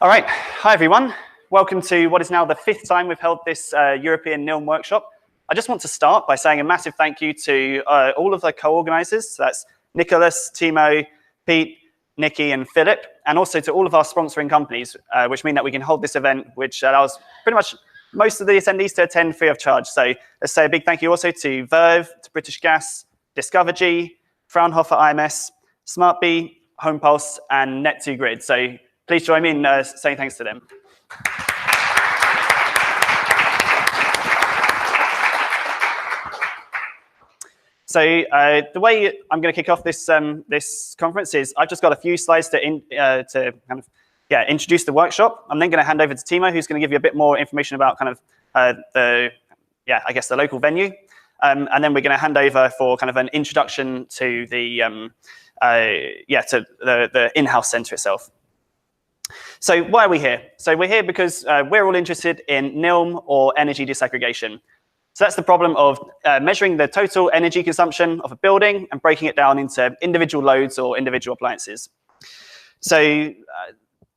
All right, hi everyone. Welcome to what is now the 5th time we've held this European NILM workshop. I just want to start by saying a massive thank you to all of the co-organizers. So that's Nicholas, Timo, Pete, Nikki, and Philip, and also to all of our sponsoring companies, which mean that we can hold this event, which allows pretty much most of the attendees to attend free of charge. So let's say a big thank you also to Verve, to British Gas, Discovergy, Fraunhofer IMS, SmartBee, HomePulse, and Net2Grid. So please join me in saying thanks to them. So the way I'm going to kick off this this conference is I've just got a few slides to kind of introduce the workshop. I'm then going to hand over to Timo, who's going to give you a bit more information about kind of the local venue, and then we're going to hand over for kind of an introduction to the the in-house center itself. So why are we here? So we're here because we're all interested in NILM, or energy disaggregation. So that's the problem of measuring the total energy consumption of a building and breaking it down into individual loads or individual appliances. So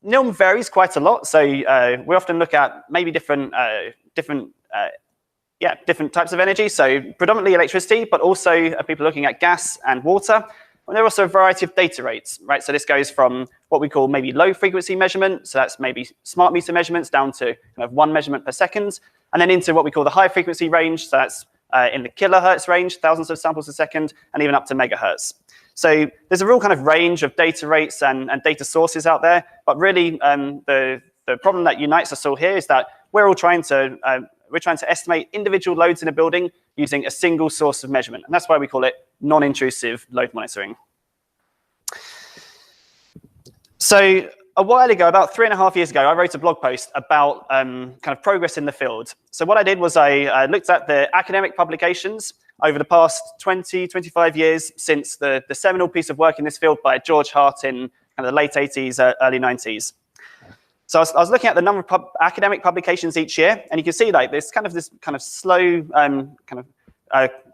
NILM varies quite a lot. So we often look at maybe different types of energy. So predominantly electricity, but also people looking at gas and water. And there are also a variety of data rates, right? So this goes from what we call maybe low frequency measurement. So that's maybe smart meter measurements down to kind of 1 measurement per second. And then into what we call the high frequency range. So that's in the kilohertz range, thousands of samples a second, and even up to megahertz. So there's a real kind of range of data rates and data sources out there. But really, the problem that unites us all here is that we're all trying to estimate individual loads in a building using a single source of measurement. And that's why we call it non-intrusive load monitoring. So a while ago, about 3.5 years ago, I wrote a blog post about kind of progress in the field. So what I did was I looked at the academic publications over the past 20, 25 years since the seminal piece of work in this field by George Hart in kind of the late 80s, early 90s. So I was looking at the number of academic publications each year, and you can see like this kind of slow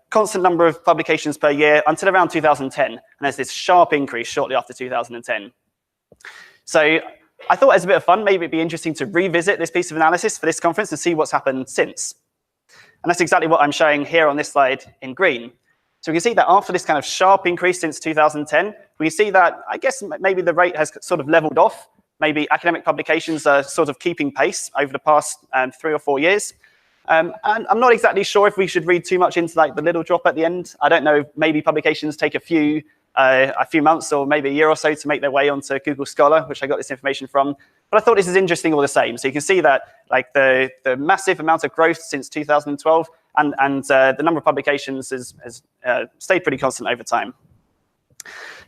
constant number of publications per year until around 2010, and there's this sharp increase shortly after 2010. So I thought as a bit of fun, maybe it'd be interesting to revisit this piece of analysis for this conference and see what's happened since. And that's exactly what I'm showing here on this slide in green. So we can see that after this kind of sharp increase since 2010, we see that I guess maybe the rate has sort of leveled off. Maybe academic publications are sort of keeping pace over the past 3 or 4 years. And I'm not exactly sure if we should read too much into like the little drop at the end. I don't know, maybe publications take a few months or maybe a year or so to make their way onto Google Scholar, which I got this information from. But I thought this is interesting all the same. So you can see that like the massive amount of growth since 2012 and the number of publications has stayed pretty constant over time.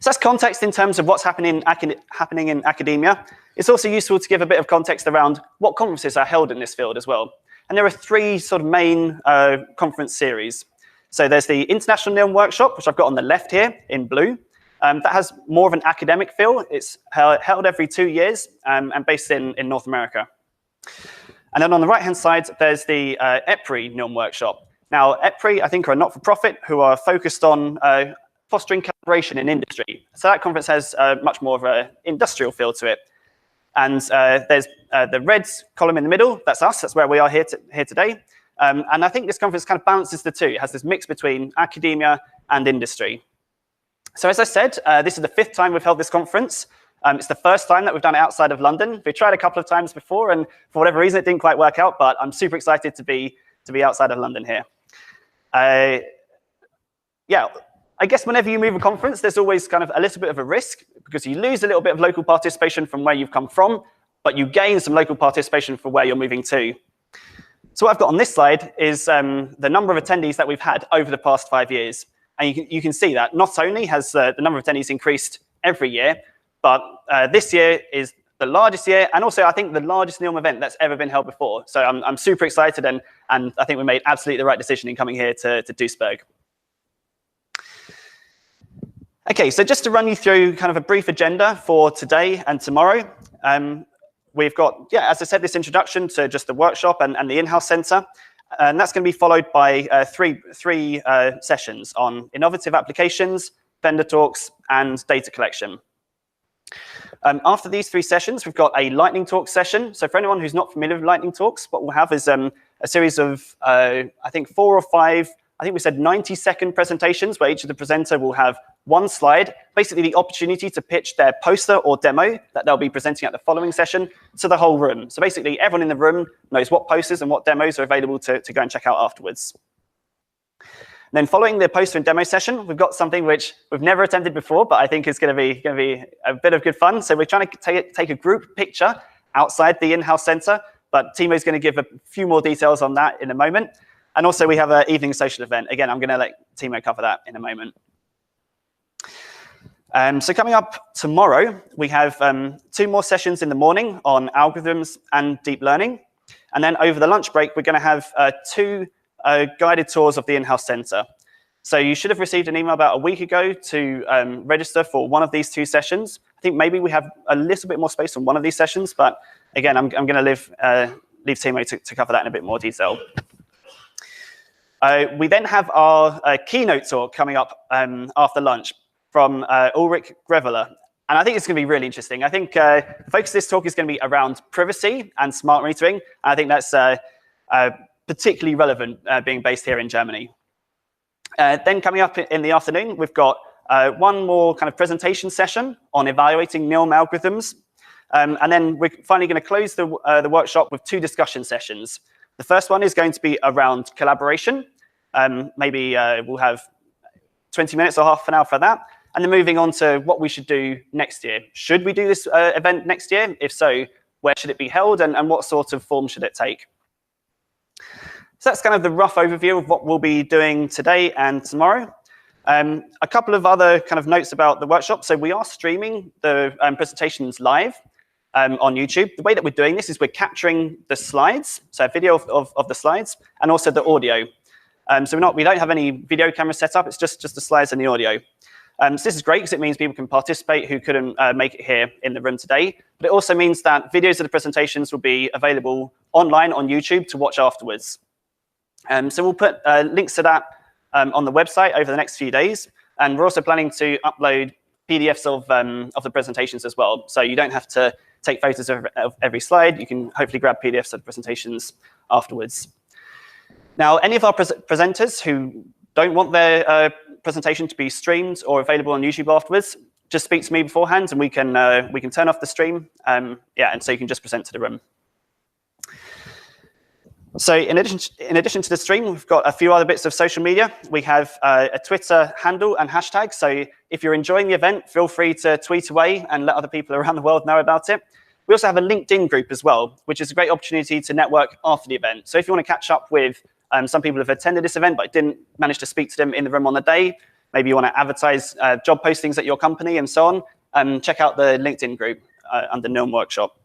So that's context in terms of what's happening in academia. It's also useful to give a bit of context around what conferences are held in this field as well. And there are 3 sort of main conference series. So there's the International NILM Workshop, which I've got on the left here in blue. That has more of an academic feel. It's held every 2 years and based in North America. And then on the right-hand side, there's the EPRI NILM Workshop. Now, EPRI, I think, are a not-for-profit who are focused on fostering collaboration in industry. So that conference has much more of an industrial feel to it. And there's the red column in the middle. That's us. That's where we are here today. And I think this conference kind of balances the two. It has this mix between academia and industry. So as I said, this is the 5th time we've held this conference. It's the first time that we've done it outside of London. We tried a couple of times before, and for whatever reason, it didn't quite work out. But I'm super excited to be outside of London here. I guess whenever you move a conference, there's always kind of a little bit of a risk because you lose a little bit of local participation from where you've come from, but you gain some local participation for where you're moving to. So what I've got on this slide is the number of attendees that we've had over the past 5 years. And you can see that not only has the number of attendees increased every year, but this year is the largest year, and also I think the largest NILM event that's ever been held before. So I'm super excited, and I think we made absolutely the right decision in coming here to Duisburg. Okay, so just to run you through kind of a brief agenda for today and tomorrow. We've got, as I said, this introduction to just the workshop and the in-house center. And that's going to be followed by three sessions on innovative applications, vendor talks, and data collection. After these 3 sessions, we've got a lightning talk session. So for anyone who's not familiar with lightning talks, what we'll have is a series of, I think, 4 or 5, I think we said 90-second presentations where each of the presenter will have 1 slide, basically the opportunity to pitch their poster or demo that they'll be presenting at the following session to the whole room. So basically everyone in the room knows what posters and what demos are available to go and check out afterwards. And then following the poster and demo session, we've got something which we've never attempted before, but I think is going to be a bit of good fun. So we're trying to take a group picture outside the in-house center, but Timo's going to give a few more details on that in a moment. And also we have an evening social event. Again, I'm going to let Timo cover that in a moment. So coming up tomorrow, we have 2 more sessions in the morning on algorithms and deep learning. And then over the lunch break, we're going to have 2 guided tours of the in-house center. So you should have received an email about a week ago to register for one of these 2 sessions. I think maybe we have a little bit more space on one of these sessions, but again, I'm going to leave Timo to cover that in a bit more detail. We then have our keynote talk coming up after lunch from Ulrich Greveler. And I think it's going to be really interesting. I think the focus of this talk is going to be around privacy and smart metering. And I think that's particularly relevant being based here in Germany. Then coming up in the afternoon, we've got 1 more kind of presentation session on evaluating NILM algorithms. And then we're finally going to close the workshop with 2 discussion sessions. The first one is going to be around collaboration. Maybe we'll have 20 minutes or half an hour for that. And then moving on to what we should do next year. Should we do this event next year? If so, where should it be held and what sort of form should it take? So that's kind of the rough overview of what we'll be doing today and tomorrow. A couple of other kind of notes about the workshop. So we are streaming the presentations live on YouTube. The way that we're doing this is we're capturing the slides, so a video of the slides, and also the audio. So we don't have any video camera set up. It's just the slides and the audio. So this is great because it means people can participate who couldn't make it here in the room today. But it also means that videos of the presentations will be available online on YouTube to watch afterwards. So we'll put links to that on the website over the next few days. And we're also planning to upload PDFs of the presentations as well. So you don't have to take photos of every slide. You can hopefully grab PDFs of the presentations afterwards. Now, any of our presenters who don't want their presentation to be streamed or available on YouTube afterwards, just speak to me beforehand and we can turn off the stream. And so you can just present to the room. So in addition to the stream, we've got a few other bits of social media. We have a Twitter handle and hashtag. So if you're enjoying the event, feel free to tweet away and let other people around the world know about it. We also have a LinkedIn group as well, which is a great opportunity to network after the event. So if you want to catch up with some people who have attended this event but didn't manage to speak to them in the room on the day, maybe you want to advertise job postings at your company and so on, check out the LinkedIn group under NILM Workshop.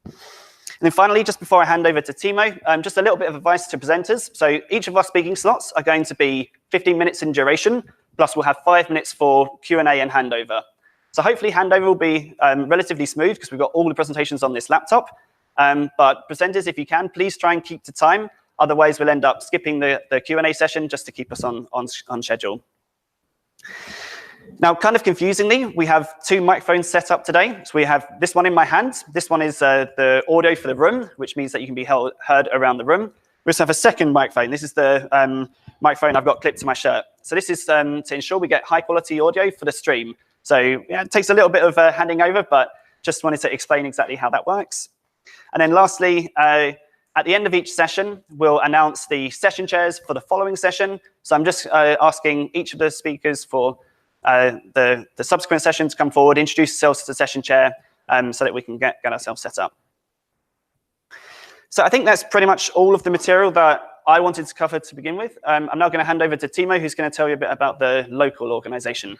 And then finally, just before I hand over to Timo, just a little bit of advice to presenters. So each of our speaking slots are going to be 15 minutes in duration, plus we'll have 5 minutes for Q&A and handover. So hopefully handover will be relatively smooth because we've got all the presentations on this laptop. But presenters, if you can, please try and keep to time. Otherwise, we'll end up skipping the Q&A session just to keep us on schedule. Now, kind of confusingly, we have 2 microphones set up today. So we have this one in my hand. This one is the audio for the room, which means that you can be heard around the room. We also have a second microphone. This is the microphone I've got clipped to my shirt. So this is to ensure we get high-quality audio for the stream. So yeah, it takes a little bit of handing over, but just wanted to explain exactly how that works. And then lastly, at the end of each session, we'll announce the session chairs for the following session. So I'm just asking each of the speakers for the subsequent session to come forward, introduce themselves to the session chair so that we can get ourselves set up. So I think that's pretty much all of the material that I wanted to cover to begin with. I'm now going to hand over to Timo, who's going to tell you a bit about the local organization.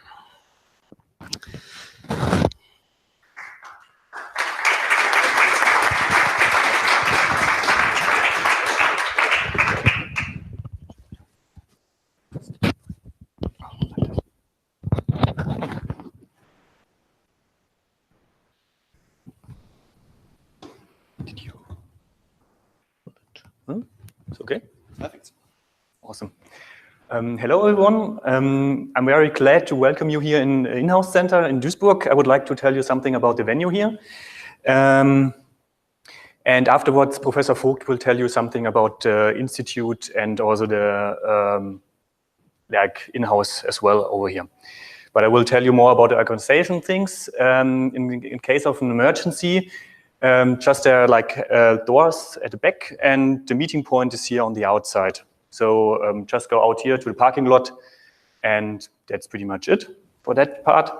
It's okay? Perfect. Awesome. Hello, everyone. I'm very glad to welcome you here in In-House Center in Duisburg. I would like to tell you something about the venue here. And afterwards, Professor Vogt will tell you something about the institute and also the like in-house as well over here. But I will tell you more about the organization things. In case of an emergency, just there are like doors at the back, and the meeting point is here on the outside. So just go out here to the parking lot, and that's pretty much it for that part.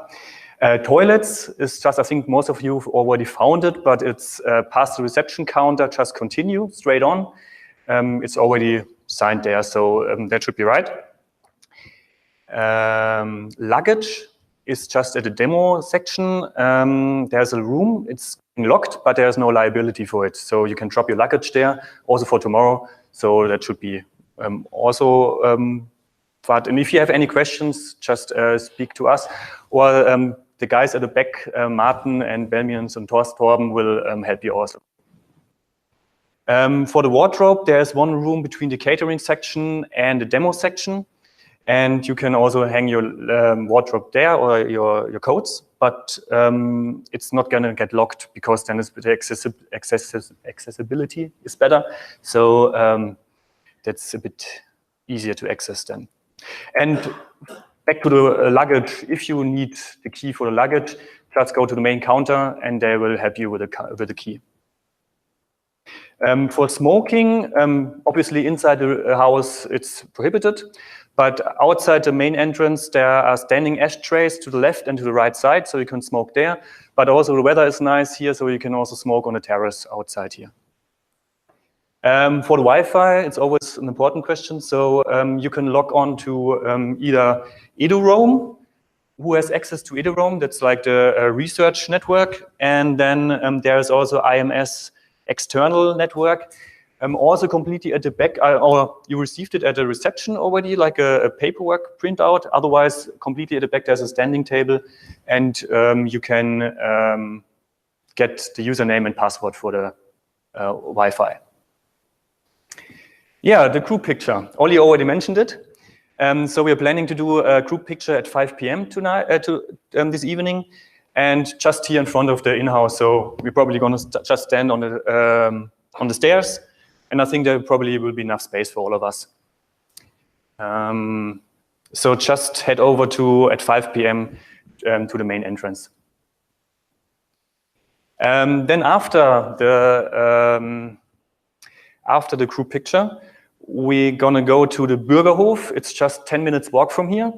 Toilets is just, I think most of you have already found it, but it's past the reception counter, just continue straight on. It's already signed there, so that should be right. Luggage is just at the demo section. There's a room, it's locked, but there's no liability for it. So you can drop your luggage there also for tomorrow. So that should be also but and if you have any questions, just speak to us, or the guys at the back, Martin and Belmians and Torben will help you also. For the wardrobe, there's one room between the catering section and the demo section, and you can also hang your wardrobe there or your coats, but it's not going to get locked because then the accessibility is better. So that's a bit easier to access then. And back to the luggage, if you need the key for the luggage, just go to the main counter and they will help you with the key. For smoking, obviously inside the house it's prohibited, but outside the main entrance there are standing ashtrays to the left and to the right side, so you can smoke there. But also the weather is nice here, so you can also smoke on the terrace outside here. For the Wi-Fi, it's always an important question. So you can log on to either EduRoam, who has access to EduRoam, that's like the research network. And then there's also IMS external network, also completely at the back, or you received it at the reception already, like a paperwork printout. Otherwise, completely at the back, there's a standing table, and you can get the username and password for the Wi-Fi. Yeah, the group picture. Olli already mentioned it. So we are planning to do a group picture at 5 p.m. tonight, this evening, and just here in front of the in-house. So we're probably going to just stand on the stairs, and I think there probably will be enough space for all of us. So just head over at 5 p.m. To the main entrance. Then after the group picture, we're gonna go to the Bürgerhof. It's just 10 minutes walk from here.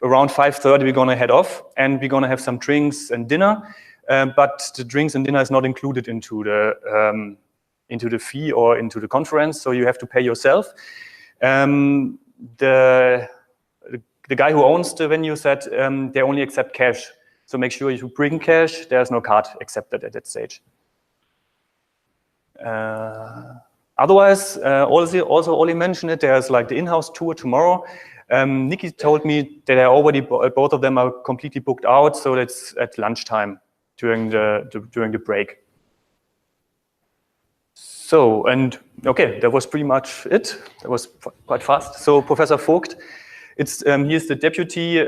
Around 5:30, we're gonna head off, and we're gonna have some drinks and dinner. But the drinks and dinner is not included into the fee or into the conference, so you have to pay yourself. The guy who owns the venue said they only accept cash, so make sure you bring cash. There's no card accepted at that stage. Otherwise, also Olli mentioned it, there's like the in-house tour tomorrow. Nikki told me that both of them are completely booked out, so that's at lunchtime during the break. So, and okay, that was pretty much it. That was quite fast. So Professor Vogt, he's the deputy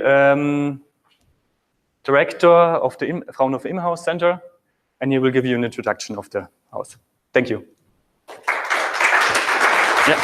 director of the Fraunhofer Im-Haus Center, and he will give you an introduction of the house. Thank you. Yeah.